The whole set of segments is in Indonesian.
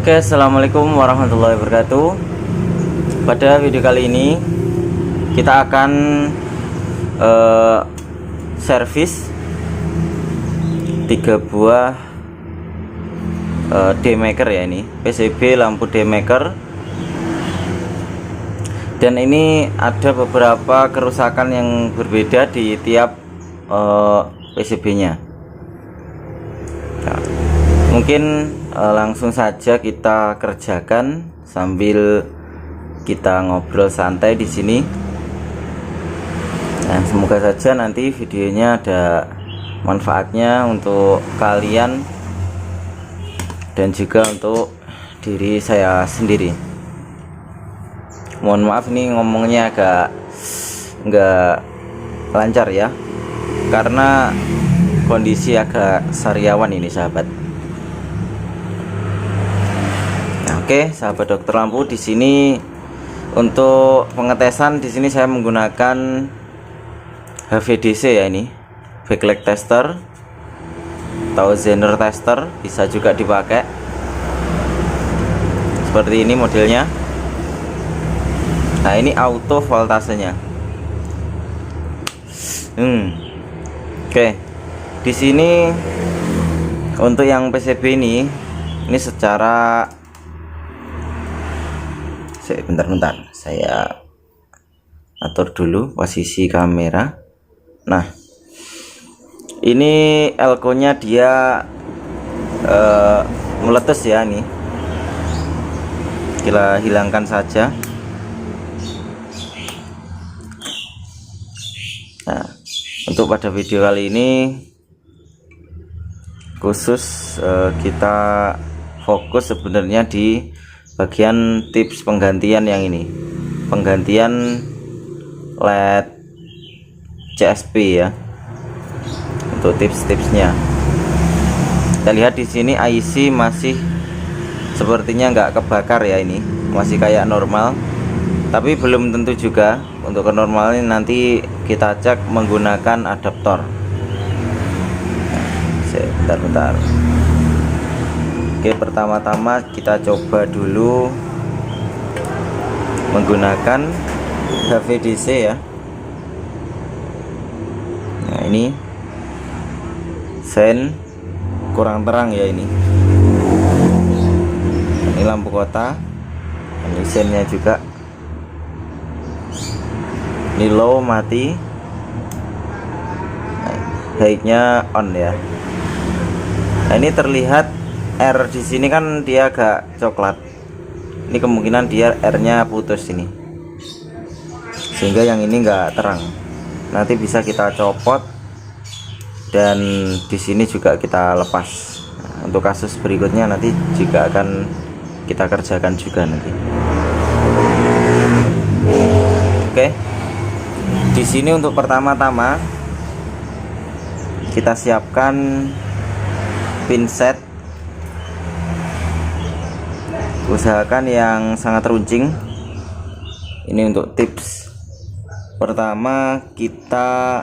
Oke, assalamualaikum warahmatullahi wabarakatuh. Pada video kali ini kita akan servis 3 buah D-maker ya, ini PCB lampu D-maker. Dan ini ada beberapa kerusakan yang berbeda di tiap PCB-nya. Nah, mungkin langsung saja kita kerjakan sambil kita ngobrol santai di sini. Nah, semoga saja nanti videonya ada manfaatnya untuk kalian dan juga untuk diri saya sendiri. Mohon maaf nih ngomongnya agak nggak lancar ya, karena kondisi agak sariawan ini sahabat. Oke, sahabat dokter lampu, di sini untuk pengetesan di sini saya menggunakan HVDC ya, ini backlight tester atau Zener tester, bisa juga dipakai. Seperti ini modelnya. Nah, ini auto voltasenya. Oke. Di sini untuk yang PCB ini secara bentar, saya atur dulu posisi kamera. Nah, ini elko nya dia meletus ya, nih kita hilangkan saja. Nah, untuk pada video kali ini khusus kita fokus sebenarnya di bagian tips penggantian yang ini, penggantian LED CSP ya. Untuk tips-tipsnya kita lihat di sini IC masih sepertinya nggak kebakar ya, ini masih kayak normal, tapi belum tentu juga. Untuk kenormalan nanti kita cek menggunakan adaptor. Bentar. Oke, pertama-tama kita coba dulu menggunakan HVDC ya. Nah, ini sen kurang terang ya, ini lampu kota, ini sennya juga, ini low mati, high-nya on ya. Nah, ini terlihat R di sini kan dia agak coklat. Ini kemungkinan dia R-nya putus ini, sehingga yang ini enggak terang. Nanti bisa kita copot dan di sini juga kita lepas. Nah, untuk kasus berikutnya nanti juga akan kita kerjakan juga nanti. Oke. Di sini untuk pertama-tama kita siapkan pinset, usahakan yang sangat runcing. Ini untuk tips pertama kita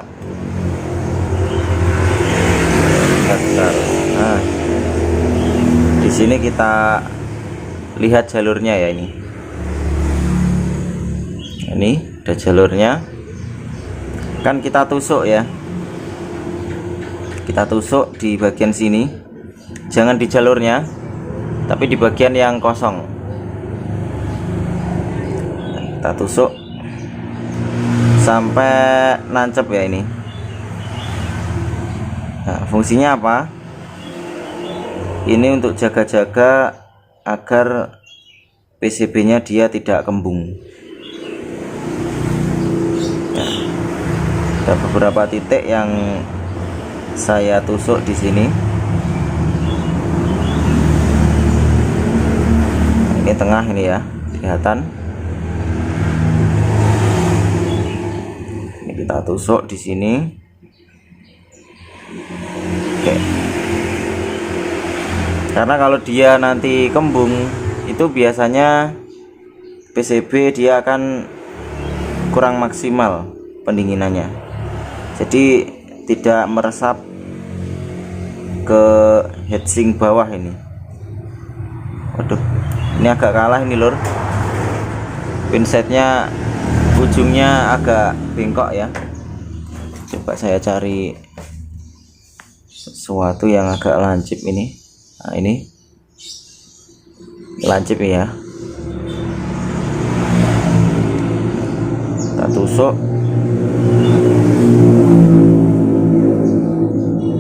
nah, di sini kita lihat jalurnya ya, ini ada jalurnya kan, kita tusuk ya, kita tusuk di bagian sini, jangan di jalurnya tapi di bagian yang kosong. Kita tusuk sampai nancep ya ini. Nah, fungsinya apa? Ini untuk jaga-jaga agar PCB nya dia tidak kembung. Nah, ada beberapa titik yang saya tusuk di sini. Ini tengah ini ya, kelihatan. Ini kita tusuk di sini. Oke. Karena kalau dia nanti kembung itu biasanya PCB dia akan kurang maksimal pendinginannya. Jadi tidak meresap ke heatsink bawah ini. Waduh, ini agak kalah ini lur, pinsetnya ujungnya agak bengkok ya. Coba saya cari sesuatu yang agak lancip ini. Nah, ini lancip ya, kita tusuk.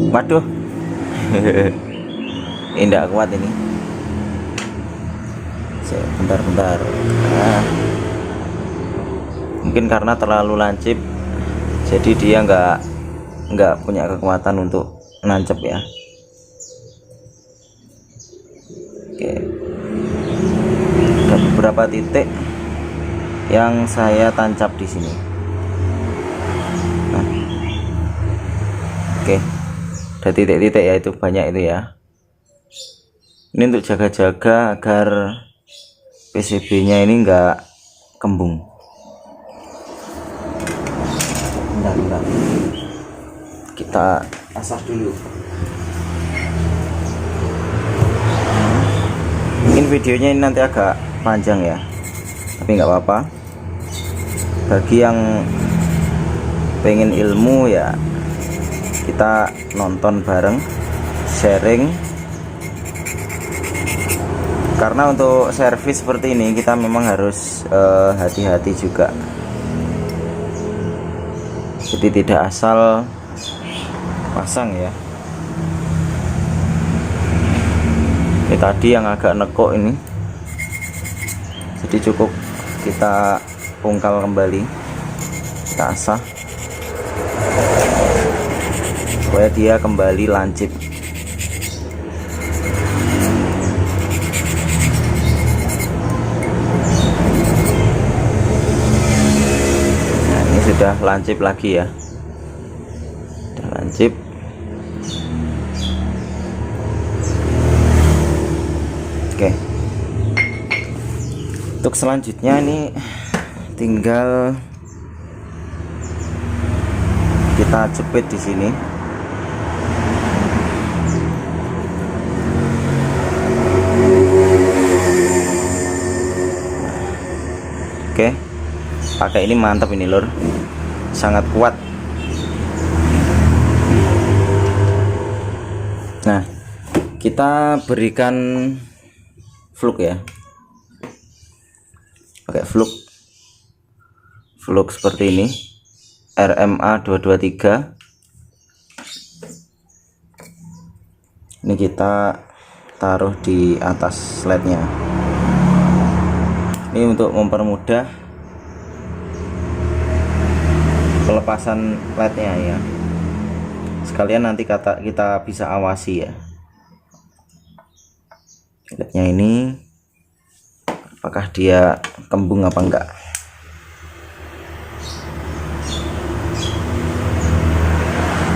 Waduh, ini tidak kuat ini. Bentar. Nah, mungkin karena terlalu lancip, jadi dia nggak punya kekuatan untuk nancep ya. Oke, ada beberapa titik yang saya tancap di sini. Nah, oke, ada titik-titik ya, itu banyak itu ya. Ini untuk jaga-jaga agar PCB-nya ini enggak kembung. Bentar. Kita asah dulu. Mungkin videonya ini nanti agak panjang ya, tapi nggak apa-apa. Bagi yang pengen ilmu ya, kita nonton bareng, sharing. Karena untuk servis seperti ini kita memang harus hati-hati juga, jadi tidak asal pasang ya. Ini tadi yang agak nekuk ini, jadi cukup kita ungkal kembali, kita asah supaya dia kembali lancip. Sudah lancip lagi ya, sudah lancip. Oke, untuk selanjutnya ini tinggal kita jepit di sini. Oke, pakai ini mantap ini lur, sangat kuat. Nah, kita berikan fluk ya, pakai fluk seperti ini, RMA 223. Ini kita taruh di atas lednya. Ini untuk mempermudah pelepasan lednya ya, sekalian nanti kita bisa awasi ya lednya ini apakah dia kembung apa enggak.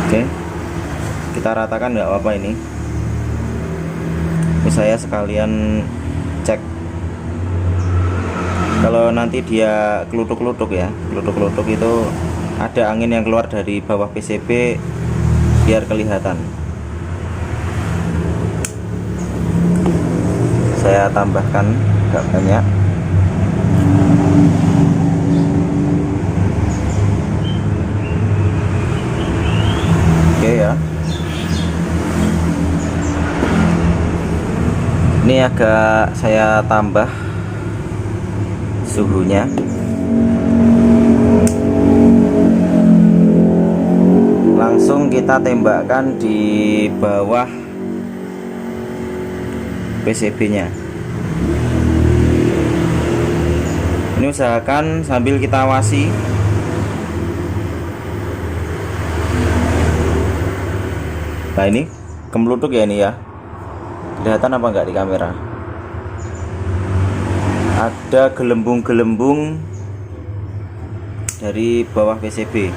Oke, kita ratakan enggak apa-apa ini saya sekalian cek. Kalau nanti dia kelutuk-kelutuk ya, kelutuk-kelutuk itu ada angin yang keluar dari bawah PCB biar kelihatan. Saya tambahkan agak banyak. Oke ya, ini agak saya tambah suhunya. Langsung kita tembakkan di bawah PCB nya. Ini usahakan sambil kita awasi. Nah ini kemelutuk ya, ini ya, kelihatan apa enggak di kamera? Ada gelembung-gelembung dari bawah PCB.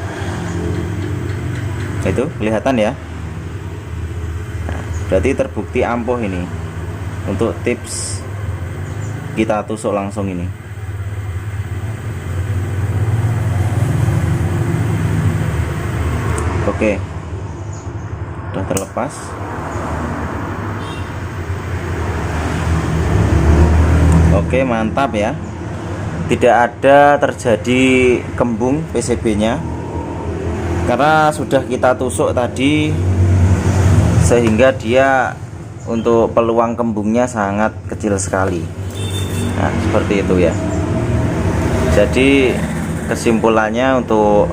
Itu kelihatan ya. Nah, berarti terbukti ampuh ini untuk tips kita tusuk langsung ini. Oke, udah terlepas. Oke, mantap ya, tidak ada terjadi kembung PCB nya karena sudah kita tusuk tadi, sehingga dia untuk peluang kembungnya sangat kecil sekali. Nah, seperti itu ya. Jadi kesimpulannya untuk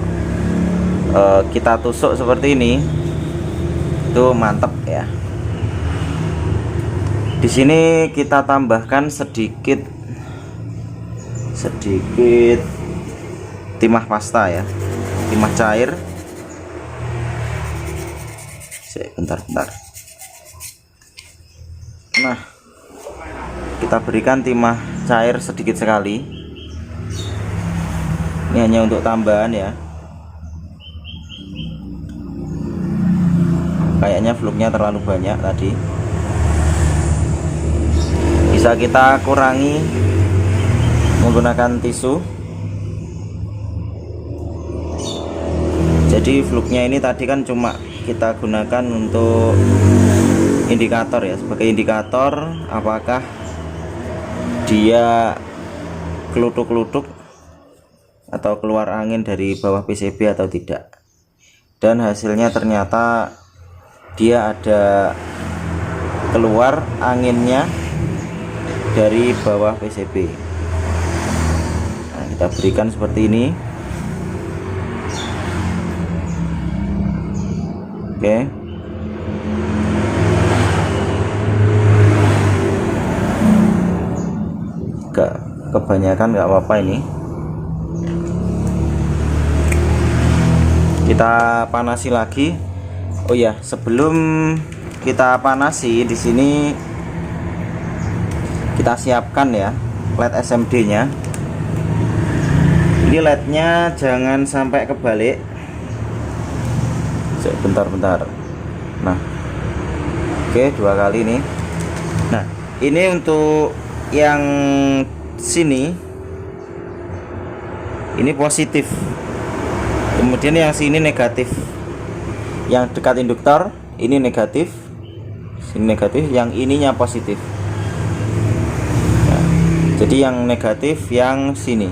kita tusuk seperti ini itu mantap ya. Di sini kita tambahkan sedikit timah pasta ya, timah cair. Bentar. Nah, kita berikan timah cair sedikit sekali. Ini hanya untuk tambahan ya. Kayaknya fluknya terlalu banyak tadi. Bisa kita kurangi menggunakan tisu. Jadi fluknya ini tadi kan cuma kita gunakan untuk indikator ya, sebagai indikator apakah dia kelutuk-kelutuk atau keluar angin dari bawah PCB atau tidak. Dan hasilnya ternyata dia ada keluar anginnya dari bawah PCB. Nah, kita berikan seperti ini. Oke. Kebanyakan nggak apa-apa ini. Kita panasi lagi. Oh ya, sebelum kita panasi, di sini kita siapkan ya LED SMD-nya. Ini LED-nya jangan sampai kebalik. Bentar. Nah, oke, 2 kali nih. Nah, ini untuk yang sini ini positif, kemudian yang sini negatif. Yang dekat induktor ini negatif, sini negatif, yang ininya positif. Nah, jadi yang negatif yang sini.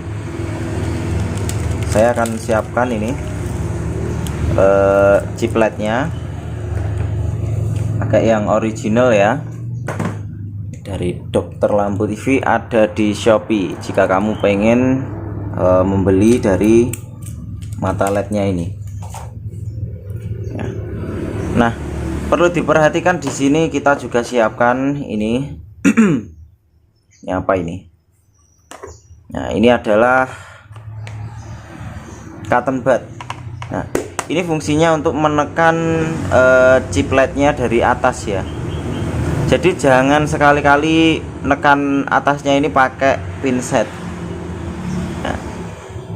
Saya akan siapkan ini chip LED-nya, pakai yang original ya, dari Dokter Lampu TV, ada di Shopee jika kamu pengen membeli dari mata LED-nya ini ya. Nah, perlu diperhatikan di sini kita juga siapkan ini ini apa ini? Nah, ini adalah cotton bud. Nah, ini fungsinya untuk menekan chip LED-nya dari atas ya. Jadi jangan sekali-kali nekan atasnya ini pakai pinset. Nah,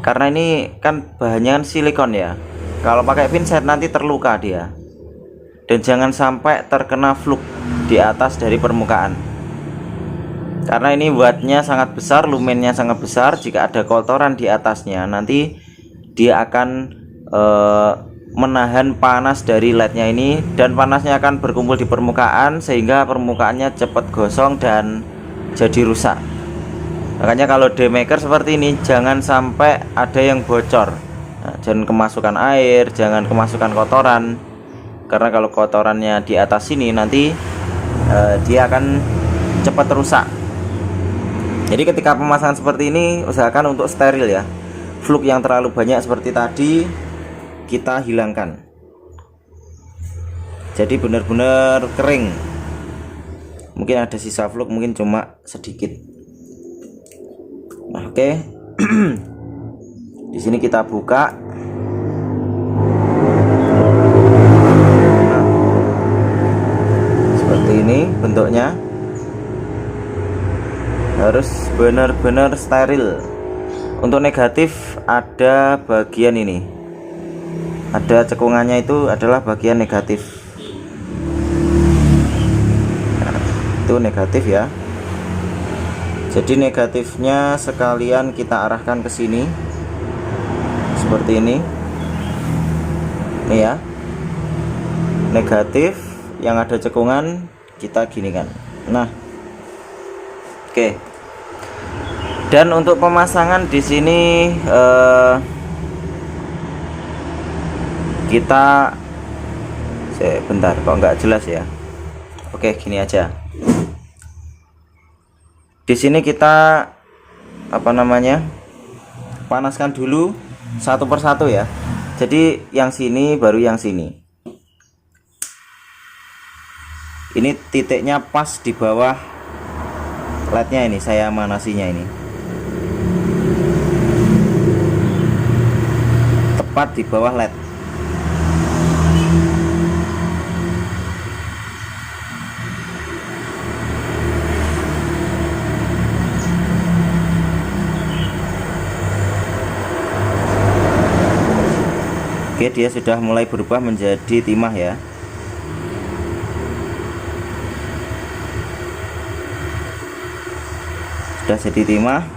karena ini kan bahannya kan silikon ya. Kalau pakai pinset nanti terluka dia. Dan jangan sampai terkena fluk di atas dari permukaan. Karena ini wattnya sangat besar, lumennya sangat besar. Jika ada kotoran di atasnya, nanti dia akan menahan panas dari LED-nya ini, dan panasnya akan berkumpul di permukaan sehingga permukaannya cepat gosong dan jadi rusak. Makanya kalau demaker seperti ini jangan sampai ada yang bocor. Nah, jangan kemasukan air, jangan kemasukan kotoran, karena kalau kotorannya di atas sini nanti dia akan cepat rusak. Jadi ketika pemasangan seperti ini usahakan untuk steril ya. Fluk yang terlalu banyak seperti tadi kita hilangkan, jadi benar-benar kering. Mungkin ada sisa fluk, mungkin cuma sedikit. Nah, oke. Di sini kita buka. Nah, seperti ini bentuknya, harus benar-benar steril. Untuk negatif ada bagian ini, ada cekungannya, itu adalah bagian negatif. Nah, itu negatif ya. Jadi negatifnya sekalian kita arahkan ke sini seperti ini. Ini ya, negatif yang ada cekungan kita ginikan. Nah, oke. Dan untuk pemasangan di sini kita bentar, kok nggak jelas ya. Oke, gini aja. Di sini kita panaskan dulu satu persatu ya. Jadi yang sini baru yang sini. Ini titiknya pas di bawah lednya, ini saya manasinya ini tepat di bawah led. Oke, dia sudah mulai berubah menjadi timah ya. Sudah jadi timah.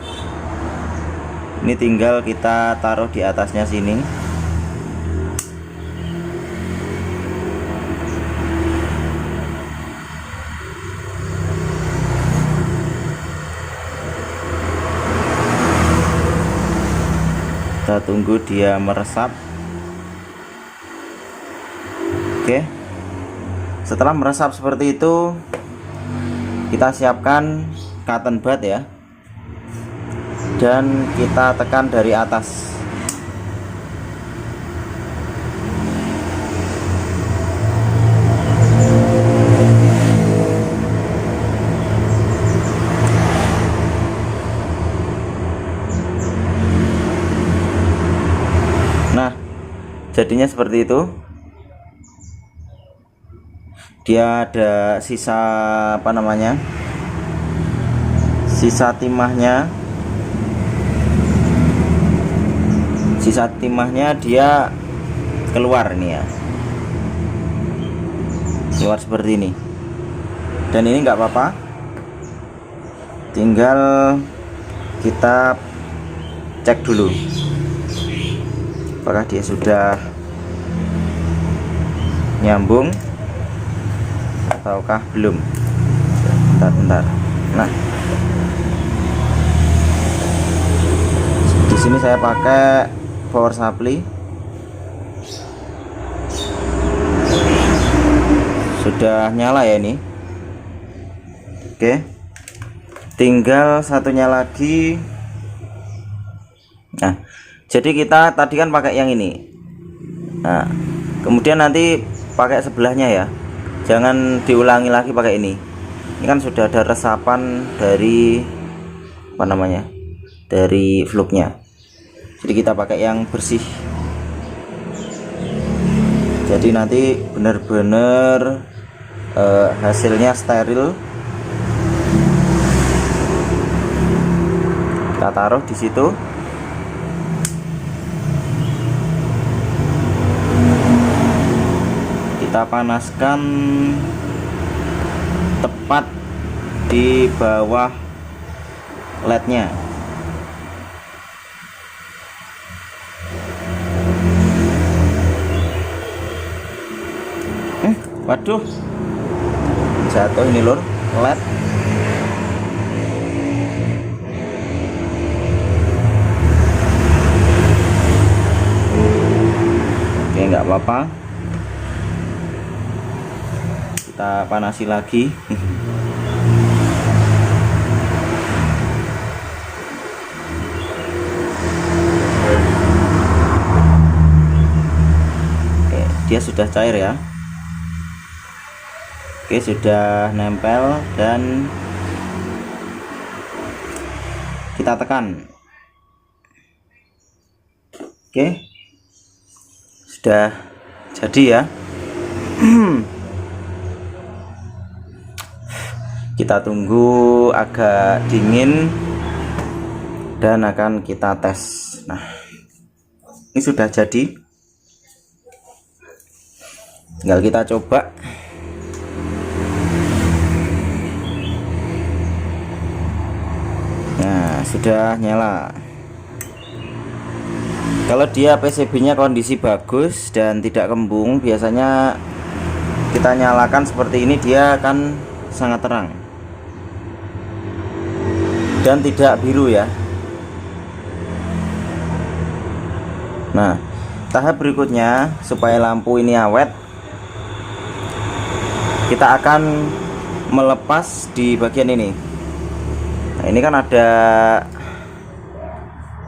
Ini tinggal kita taruh di atasnya sini. Kita tunggu dia meresap. Oke, setelah meresap seperti itu, kita siapkan cotton bud ya, dan kita tekan dari atas. Nah, jadinya seperti itu. Dia ada sisa sisa timahnya dia keluar nih ya, keluar seperti ini. Dan ini nggak apa-apa, tinggal kita cek dulu apakah dia sudah nyambung ataukah belum. Bentar. Nah, di sini saya pakai power supply, sudah nyala ya ini. Oke, tinggal satunya lagi. Nah, jadi kita tadi kan pakai yang ini. Nah, kemudian nanti pakai sebelahnya ya, jangan diulangi lagi pakai ini. Ini kan sudah ada resapan dari dari fluknya. Jadi kita pakai yang bersih. Jadi nanti benar-benar hasilnya steril. Kita taruh di situ. Kita panaskan tepat di bawah lednya. Waduh, jatuh ini lur, led. Oke, nggak apa-apa, kita panasi lagi. Oke, dia sudah cair ya. Oke, sudah nempel dan kita tekan. Oke, sudah jadi ya. Kita tunggu agak dingin dan akan kita tes. Nah, ini sudah jadi, tinggal kita coba. Nah, sudah nyala. Kalau dia PCB-nya kondisi bagus dan tidak kembung, biasanya kita nyalakan seperti ini, dia akan sangat terang dan tidak biru ya. Nah, tahap berikutnya supaya lampu ini awet, kita akan melepas di bagian ini. Nah, ini kan ada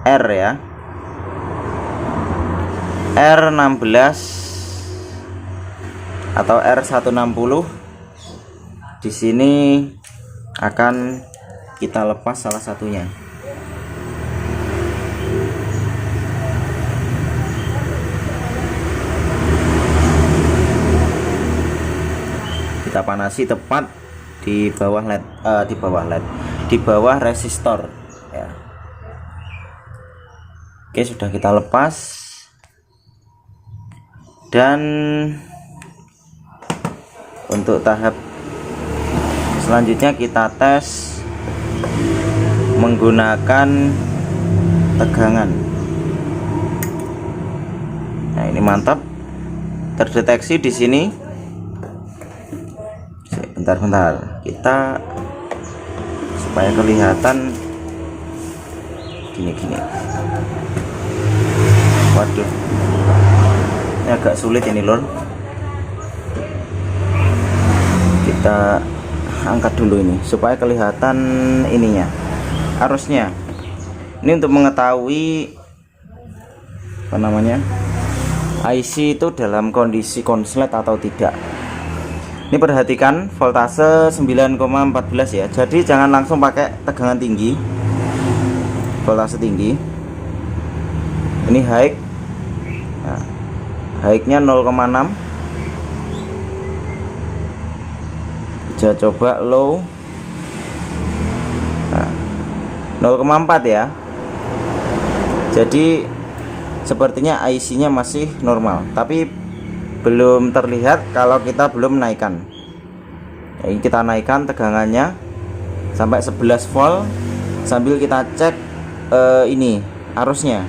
R ya, R16 atau R160. Di sini akan kita lepas salah satunya. Kita panasi tepat di bawah LED, di bawah resistor ya. Oke, sudah kita lepas, dan untuk tahap selanjutnya kita tes menggunakan tegangan. Nah, ini mantap, terdeteksi di sini. Bentar, kita supaya kelihatan gini. Waduh, ini agak sulit ini lor. Kita angkat dulu ini supaya kelihatan ininya, arusnya. Ini untuk mengetahui apa namanya, IC itu dalam kondisi konslet atau tidak. Ini perhatikan voltase 9,14 ya. Jadi jangan langsung pakai tegangan tinggi, voltase tinggi. Ini high. Nah, high-nya 0,6. Kita coba low. Nah, 0,4 ya. Jadi sepertinya IC-nya masih normal, tapi belum terlihat kalau kita belum naikkan. Ini kita naikkan tegangannya sampai 11 volt sambil kita cek ini arusnya.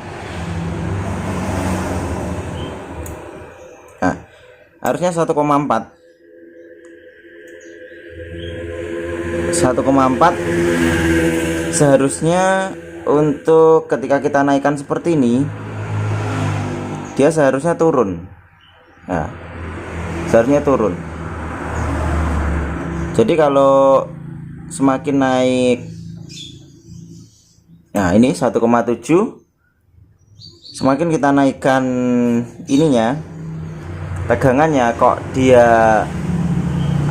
Nah, arusnya 1,4. 1,4 seharusnya untuk ketika kita naikkan seperti ini, dia seharusnya turun. Nah, seharusnya turun. Jadi kalau semakin naik, nah ini 1,7, semakin kita naikkan ininya, tegangannya, kok dia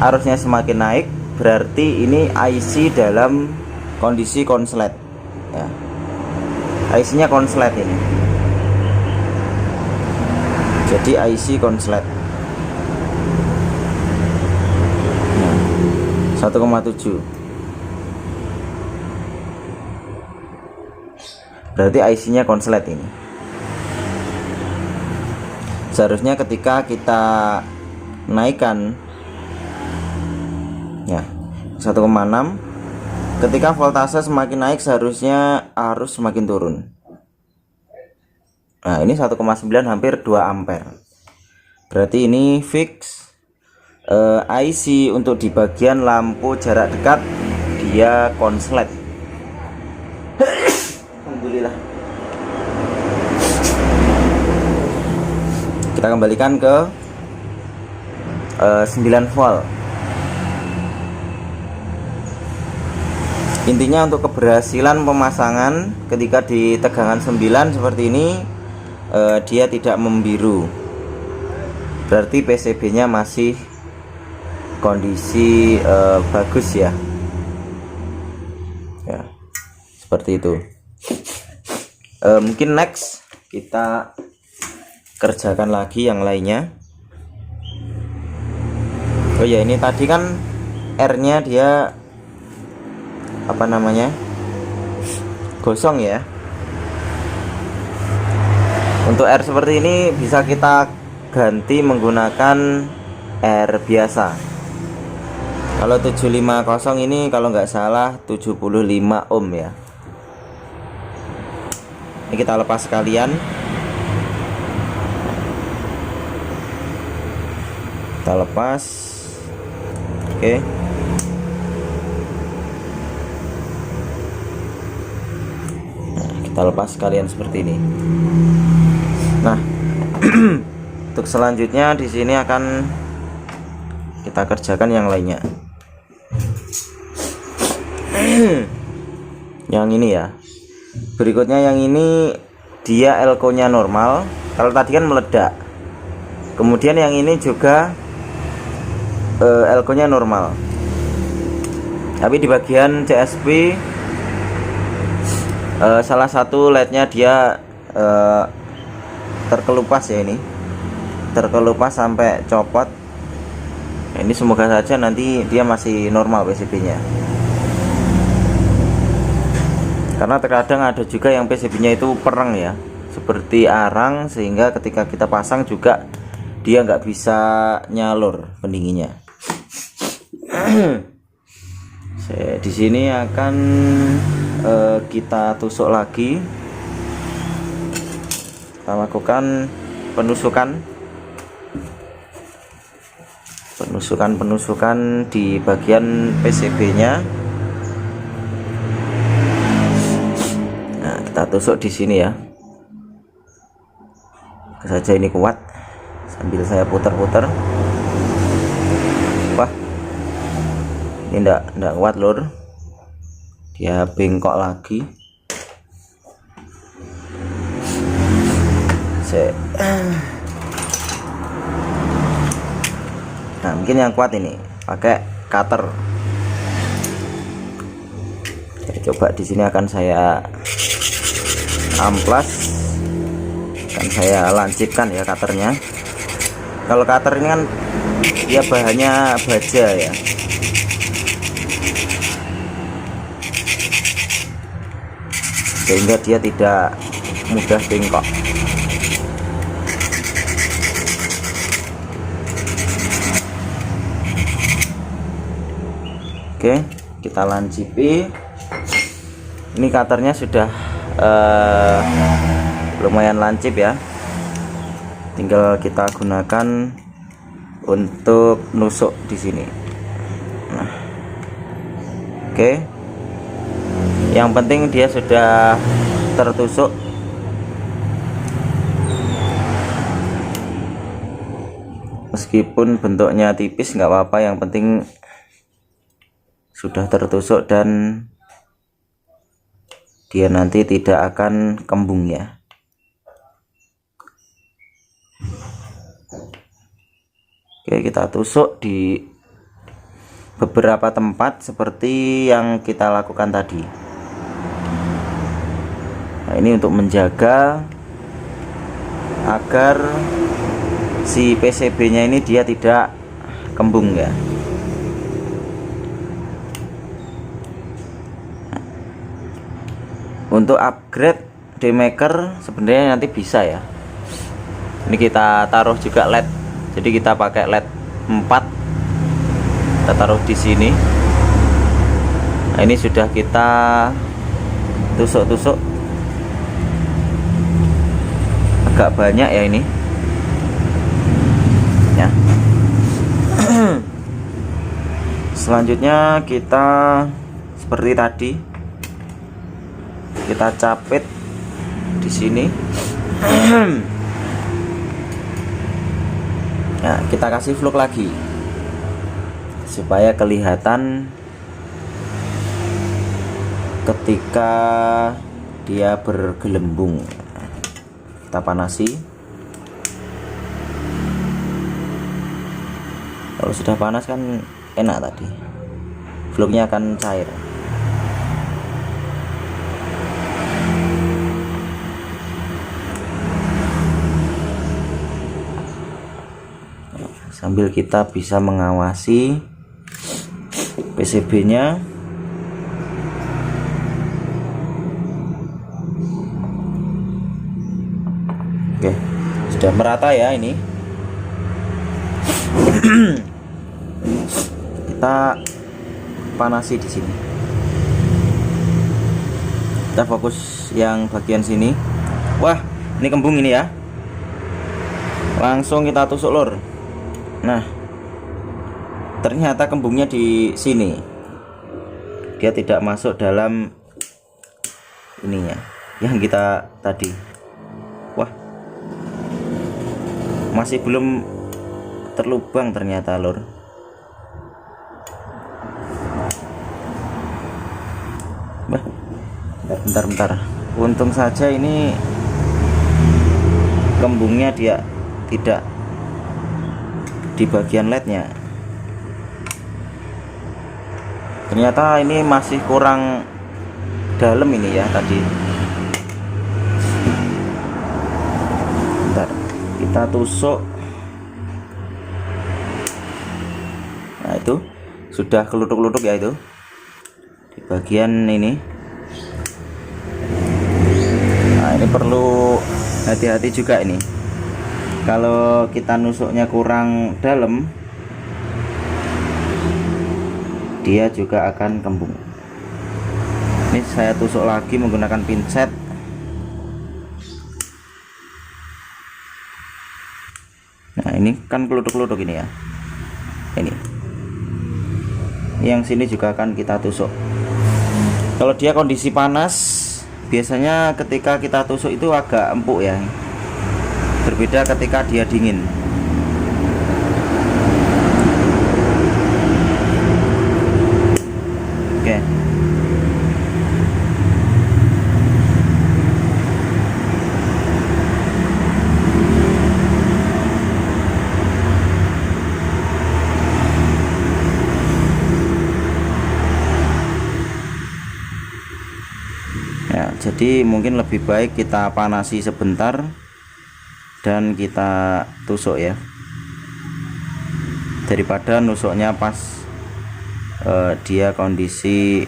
arusnya semakin naik, berarti ini IC dalam kondisi konslet ya. IC-nya konslet ini. Jadi IC konslet. Nah, 1,7. Berarti IC-nya konslet ini. Seharusnya ketika kita naikkan ya 1,6, ketika voltase semakin naik seharusnya arus semakin turun. Nah, ini 1,9 hampir 2 ampere. Berarti ini fix IC untuk di bagian lampu jarak dekat dia konslet. Alhamdulillah. Kita kembalikan ke 9 volt. Intinya untuk keberhasilan pemasangan ketika di tegangan 9 seperti ini, dia tidak membiru, berarti PCB-nya masih kondisi bagus ya. Ya, seperti itu. Mungkin next kita kerjakan lagi yang lainnya. Oh ya, ini tadi kan R-nya dia apa namanya, gosong ya. Untuk R seperti ini bisa kita ganti menggunakan R biasa. Kalau 750 ini kalau nggak salah 75 ohm ya. Ini kita lepas sekalian. Kita lepas. Oke. Kita lepas sekalian seperti ini. Nah, untuk selanjutnya di sini akan kita kerjakan yang lainnya. Yang ini ya. Berikutnya yang ini dia elko nya normal. Kalau tadi kan meledak. Kemudian yang ini juga elko nya normal. Tapi di bagian CSP salah satu lednya dia terkelupas ya, ini terkelupas sampai copot. Nah, ini semoga saja nanti dia masih normal PCB nya, karena terkadang ada juga yang PCB nya itu pereng ya, seperti arang, sehingga ketika kita pasang juga dia nggak bisa nyalur pendinginnya. Di sini akan kita tusuk lagi, kita lakukan penusukan di bagian PCB nya. Nah, kita tusuk di sini ya. Saja ini kuat, sambil saya putar-putar. Wah, ini enggak kuat lur, dia bengkok lagi. Nah, mungkin yang kuat ini pakai cutter. Coba di sini akan saya amplas, akan saya lancipkan ya cutternya. Kalau cutter ini kan dia bahannya baja ya, sehingga dia tidak mudah bengkok. Oke, kita lancipi. Ini cutternya sudah lumayan lancip ya, tinggal kita gunakan untuk nusuk di sini. Nah, oke, yang penting dia sudah tertusuk. Meskipun bentuknya tipis nggak apa-apa, yang penting sudah tertusuk dan dia nanti tidak akan kembung ya. Oke, kita tusuk di beberapa tempat seperti yang kita lakukan tadi. Nah, ini untuk menjaga agar si PCB nya ini dia tidak kembung ya. Untuk upgrade demaker sebenarnya nanti bisa ya. Ini kita taruh juga LED, jadi kita pakai LED 4, kita taruh di sini. Nah, ini sudah kita tusuk-tusuk agak banyak ya ini ya. Selanjutnya kita seperti tadi, kita capit di sini. Nah, kita kasih fluk lagi supaya kelihatan ketika dia bergelembung. Kita panasi. Kalau sudah panas kan enak, tadi fluknya akan cair. Sambil kita bisa mengawasi PCB nya. Oke, sudah merata ya ini. Kita panasi di sini. Kita fokus yang bagian sini. Wah, ini kembung ini ya. Langsung kita tusuk lur. Nah, ternyata kembungnya di sini, dia tidak masuk dalam ininya yang kita tadi. Wah, masih belum terlubang ternyata lur. Bentar. Untung saja ini kembungnya dia tidak di bagian lednya. Ternyata ini masih kurang dalam ini ya tadi. Bentar, kita tusuk. Nah itu sudah kelutuk-kelutuk ya, itu di bagian ini. Nah ini perlu hati-hati juga ini. Kalau kita nusuknya kurang dalam, dia juga akan kembung. Ini saya tusuk lagi menggunakan pinset. Nah ini kan kelutuk-kelutuk ini ya. Ini yang sini juga akan kita tusuk. Kalau dia kondisi panas, biasanya ketika kita tusuk itu agak empuk ya. Berbeda ketika dia dingin. Oke. Ya, jadi mungkin lebih baik kita panasi sebentar dan kita tusuk ya, daripada nusuknya pas dia kondisi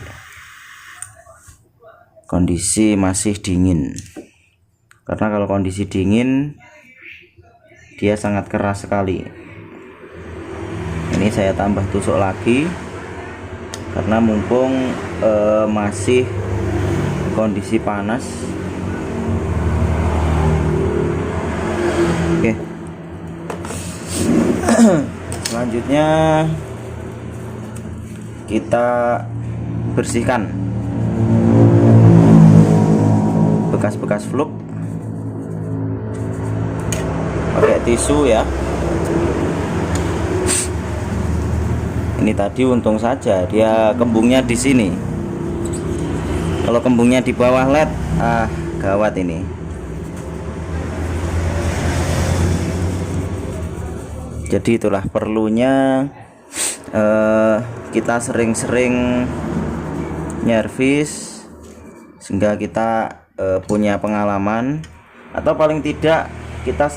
masih dingin. Karena kalau kondisi dingin dia sangat keras sekali. Ini saya tambah tusuk lagi karena mumpung masih kondisi panas. Oke. Selanjutnya kita bersihkan bekas-bekas fluk pakai tisu ya. Ini tadi untung saja dia kembungnya di sini. Kalau kembungnya di bawah led, gawat ini. Jadi itulah perlunya kita sering-sering nyervis sehingga kita punya pengalaman, atau paling tidak kita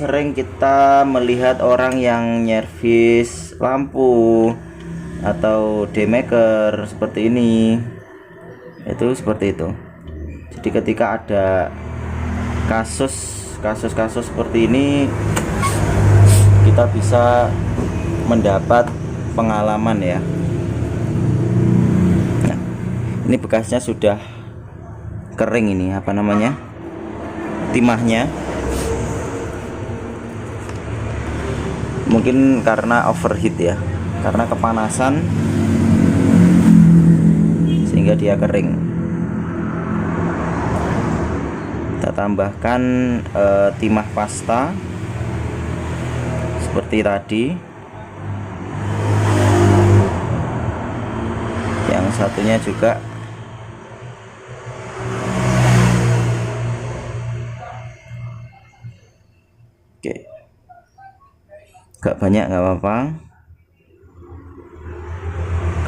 melihat orang yang nyervis lampu atau demaker seperti ini. Itu seperti itu. Jadi ketika ada kasus seperti ini, kita bisa mendapat pengalaman ya. Nah, ini bekasnya sudah kering, ini apa namanya, timahnya. Mungkin karena overheat ya, karena kepanasan sehingga dia kering. Kita tambahkan timah pasta seperti tadi. Yang satunya juga oke, gak banyak, gak apa-apa,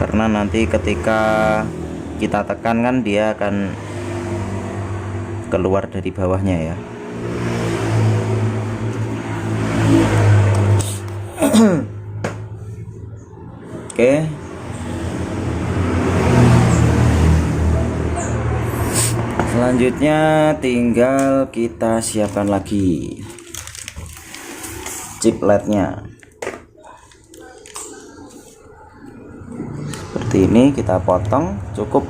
karena nanti ketika kita tekan kan dia akan keluar dari bawahnya ya. Oke. Selanjutnya tinggal kita siapkan lagi chip LED-nya. Seperti ini, kita potong, cukup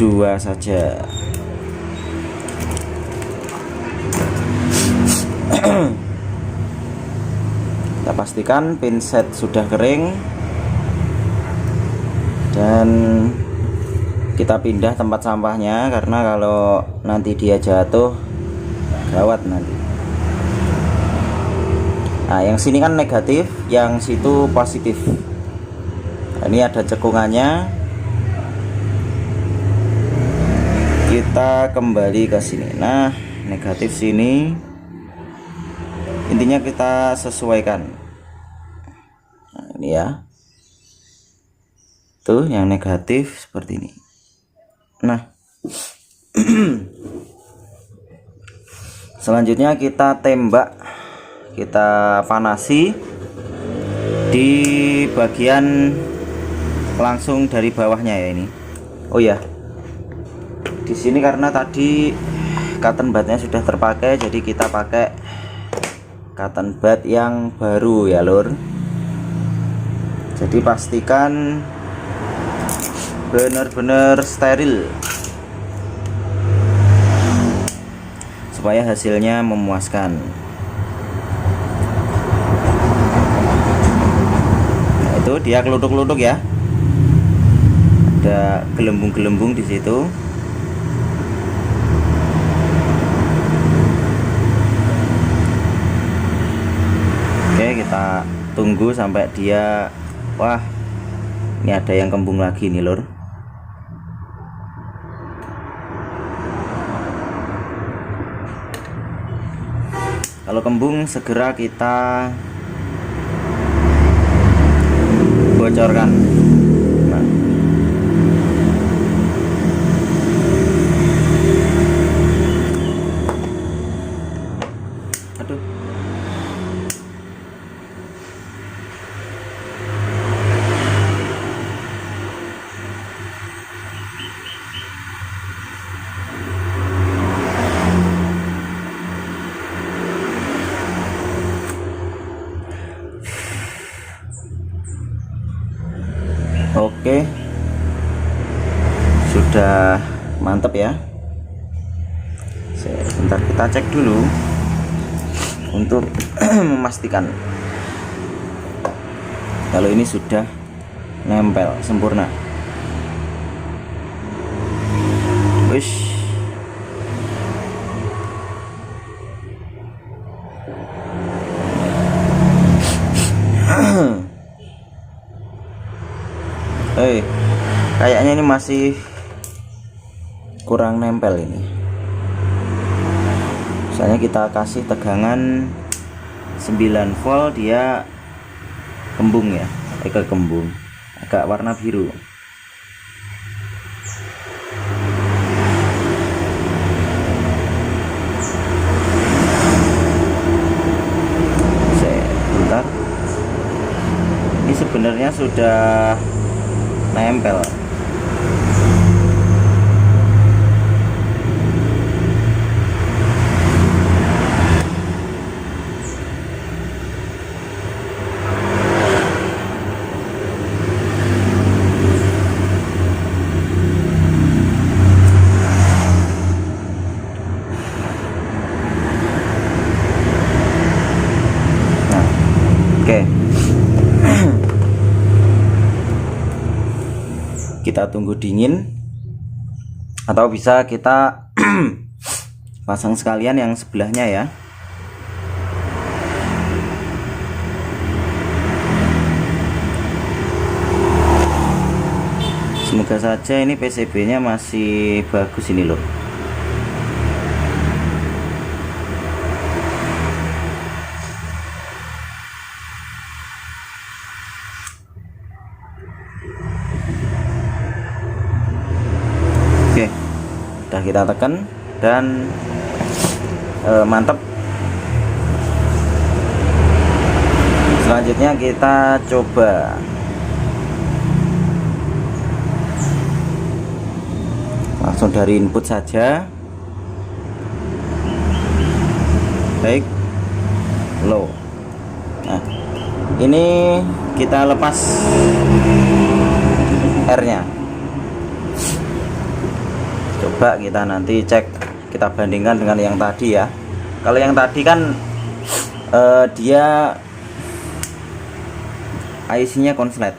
2 saja. Kita pastikan pinset sudah kering dan kita pindah tempat sampahnya, karena kalau nanti dia jatuh gawat nanti. Nah, yang sini kan negatif, yang situ positif. Nah, ini ada cekungannya. Kita kembali ke sini. Nah, negatif sini. Intinya kita sesuaikan. Nah, ini ya. Tuh, yang negatif seperti ini. Nah, selanjutnya kita tembak, kita panasi di bagian langsung dari bawahnya ya ini. Oh ya, di sini karena tadi cotton budnya sudah terpakai, jadi kita pakai cotton bud yang baru ya lur. Jadi pastikan benar-benar steril supaya hasilnya memuaskan. Nah, itu dia kelutuk-kelutuk ya, ada gelembung-gelembung di situ. Oke, kita tunggu sampai dia, wah ini ada yang kembung lagi nih lur. Kalau kembung segera kita bocorkan. Nah. Aduh. Oke, sudah mantap ya. Sebentar kita cek dulu untuk memastikan kalau ini sudah nempel sempurna. Wish. Kayaknya ini masih kurang nempel ini. Misalnya kita kasih tegangan 9 volt, dia kembung ya, kembung agak warna biru. Bentar, ini sebenarnya sudah nempel. Oke. Kita tunggu dingin, atau bisa kita pasang sekalian yang sebelahnya ya. Semoga saja ini PCB nya masih bagus ini loh. Oke, udah kita tekan dan mantap. Selanjutnya kita coba langsung dari input saja. Baik, low. Nah, ini kita lepas R nya. Coba kita nanti cek, kita bandingkan dengan yang tadi ya. Kalau yang tadi kan dia IC nya konslet.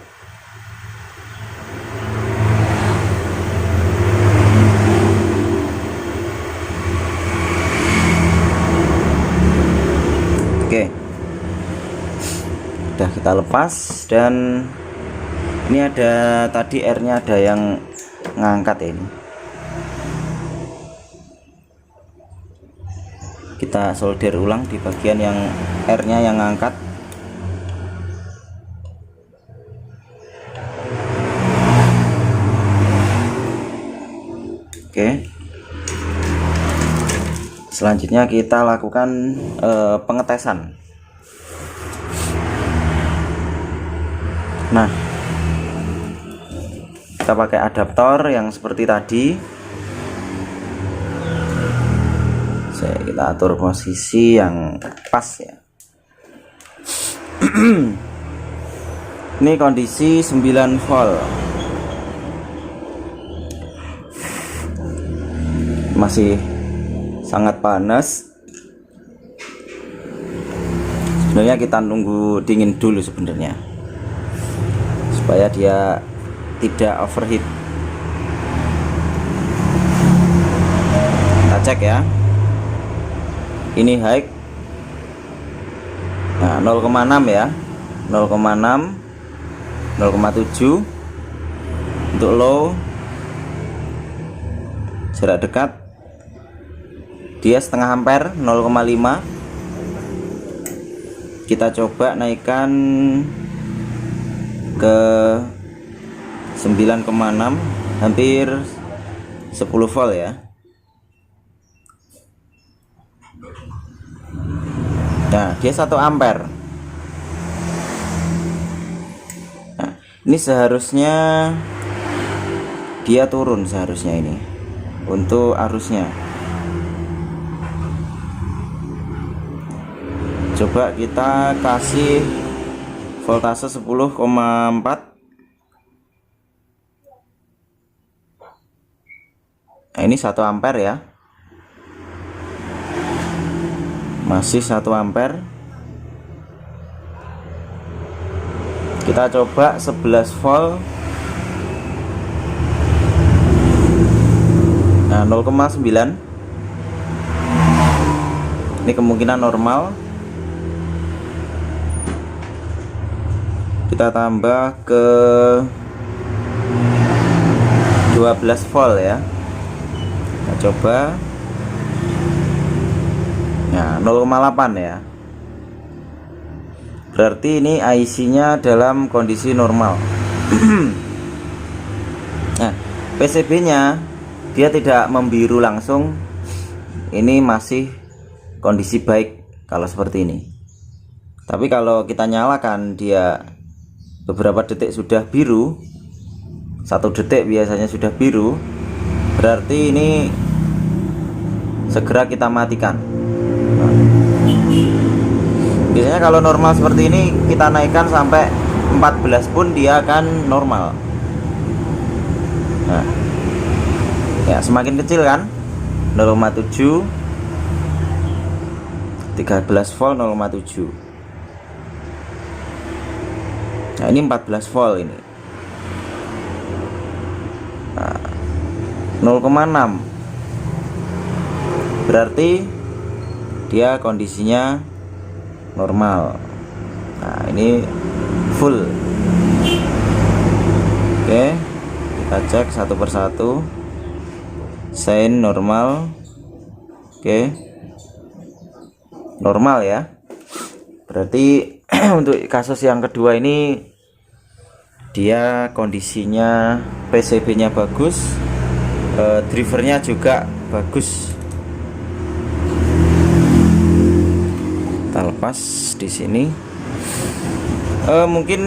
Oke, kita lepas. Dan ini ada tadi airnya ada yang ngangkat ya, ini kita solder ulang di bagian yang airnya yang ngangkat. Oke, selanjutnya kita lakukan pengetesan. Nah, kita pakai adaptor yang seperti tadi. Kita atur posisi yang pas ya. Ini kondisi 9 volt, masih sangat panas. Sebenarnya kita nunggu dingin dulu sebenarnya, supaya dia tidak overheat. Kita cek ya, ini high, nah 0,6 ya, 0,6, 0,7. Untuk low, jarak dekat dia setengah ampere, 0,5. Kita coba naikkan ke 9,6, hampir 10 volt ya. Nah, dia 1 ampere. Nah, ini seharusnya dia turun, seharusnya ini untuk arusnya. Coba kita kasih voltase 10,4. Nah, ini 1 ampere ya, masih 1 ampere. Kita coba 11 volt. Nah, 0,9. Ini kemungkinan normal. Kita tambah ke 12 volt ya. Kita coba. Nah, 0,8 ya. Berarti ini IC-nya dalam kondisi normal. Nah, PCB-nya dia tidak membiru langsung. Ini masih kondisi baik kalau seperti ini. Tapi kalau kita nyalakan, dia beberapa detik sudah biru, 1 detik biasanya sudah biru, berarti ini segera kita matikan. Nah, biasanya kalau normal seperti ini kita naikkan sampai 14 pun dia akan normal. Nah, ya semakin kecil kan, 0,7, 13 volt, 0,7. Nah, ini 14 volt ini. Nah, 0,6. Berarti dia kondisinya normal. Nah, ini full. Oke, kita cek satu persatu. Sein normal. Oke, normal ya. Berarti untuk kasus yang kedua ini dia kondisinya PCB-nya bagus, drivernya juga bagus. Kita lepas di sini. Mungkin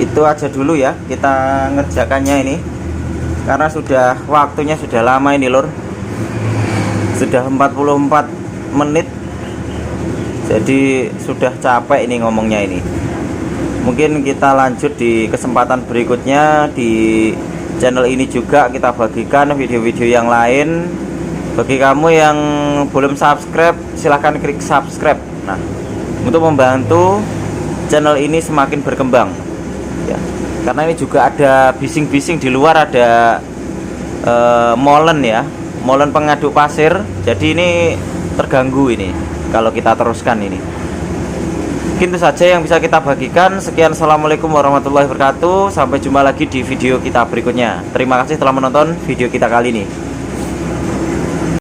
itu aja dulu ya kita ngerjakannya ini, karena sudah waktunya sudah lama ini lur, sudah 44 menit. Jadi sudah capek ini ngomongnya ini. Mungkin kita lanjut di kesempatan berikutnya. Di channel ini juga kita bagikan video-video yang lain. Bagi kamu yang belum subscribe, silahkan klik subscribe. Nah, untuk membantu channel ini semakin berkembang ya. Karena ini juga ada bising-bising di luar, ada molen ya, molen pengaduk pasir. Jadi ini terganggu ini kalau kita teruskan ini. Oke. mungkin itu saja yang bisa kita bagikan. Sekian, assalamualaikum warahmatullahi wabarakatuh. Sampai jumpa lagi di video kita berikutnya. Terima kasih telah menonton video kita kali ini.